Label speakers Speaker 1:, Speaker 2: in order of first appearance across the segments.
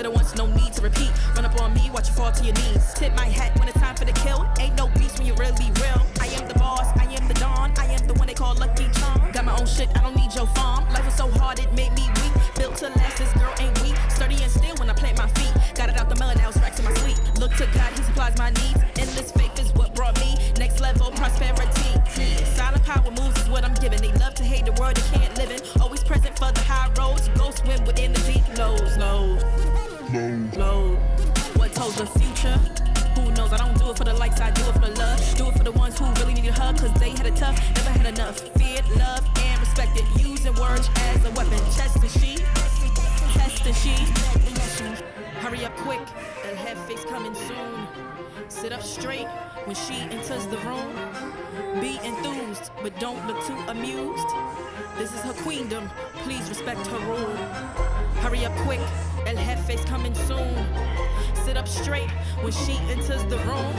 Speaker 1: said it once, no need to repeat. Run up on me, watch you fall to your knees. Tip my hat when it's time for the kill. Ain't no beast when you really real. I am the boss, I am the dawn. I am the one they call Lucky Charm. Got my own shit, I don't need your farm. Life was so hard, it made me weak. Built to last, this girl ain't weak. Sturdy and still when I plant my feet. Got it out the mud, now it's back to my sleep. Look to God, he supplies my needs. Endless faith is what brought me next level prosperity. Silent power moves is what I'm giving. They love to hate the world they can't live in. Always present for the high roads. Go swim within the deep lows. Low. What told the future? Who knows? I don't do it for the likes, I do it for the love. Do it for the ones who really need a hug, cause they had it tough, never had enough. Feared, loved, and respected. Using words as a weapon. Test and she. Hurry up quick, El Jefe's coming soon. Sit up straight when she enters the room. Be enthused, but don't look too amused. This is her queendom, please respect her rule. Hurry up quick, El Jefe's coming soon. Sit up straight when she enters the room.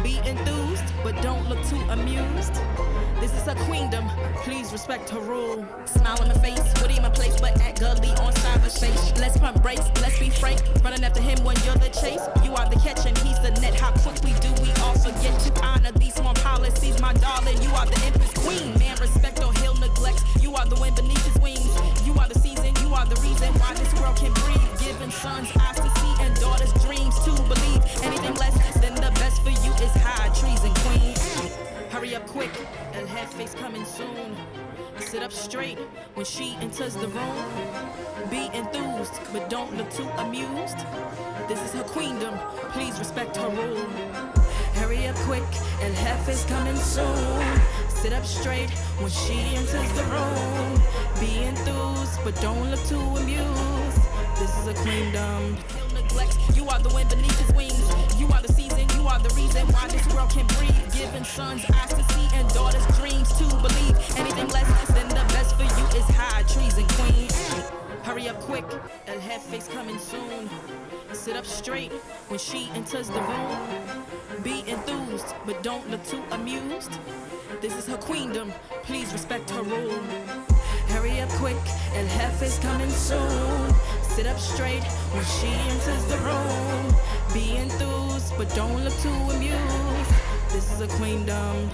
Speaker 1: Be enthused, but don't look too amused. This is her queendom, please respect her rule. Smile on my face, would in my place, but act gully on cyberspace. Let's pump brakes, let's be frank. Running after him when you're the chase. You are the catch and he's the net. How quickly do we all forget to honor these small policies, my darling? You are the empress queen. Man, respect or he'll neglect. You are the wind beneath his wings. You are the season, you are the reason why this world can breathe. Giving sons eyes to see and daughters dreams to believe. Anything less than the best for you is high treason, queen. Hurry up quick, El Jefe's coming soon. Sit up straight when she enters the room. Be enthused, but don't look too amused. This is her queendom, please respect her rule. Hurry up quick, El Jefe's coming soon. Sit up straight when she enters the room. Be enthused, but don't look too amused. This is her queendom. You are the wind beneath his wings. You are the season, you are the reason why this world can breathe. Giving sons eyes to see and daughters dreams to believe. Anything less than the best for you is high treason, queen. Hurry up quick, El Jefe's coming soon. Sit up straight when she enters the room. Be enthused, but don't look too amused. This is her queendom, please respect her rule. Hurry up quick, El Jefe's coming soon. Sit up straight when she enters the room. Be enthused, but don't look too amused. This is a queendom.